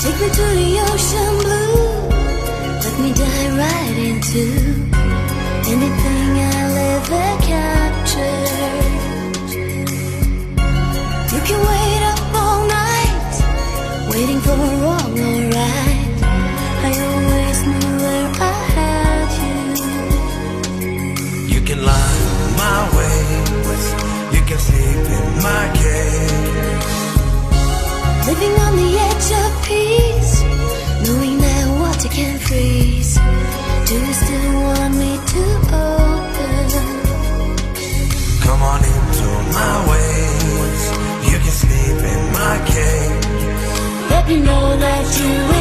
Take me to the ocean blue. Let me dive right into anything I'll ever capture. You can wait up all night, waiting for a wrong or right. I always knew where I had you. You can lie my ways, you can sleep in my cage. Living on the edge of peace, knowing that water can freeze. Do you still want me to open? Come on into my ways, you can sleep in my cage. Let me know that you will.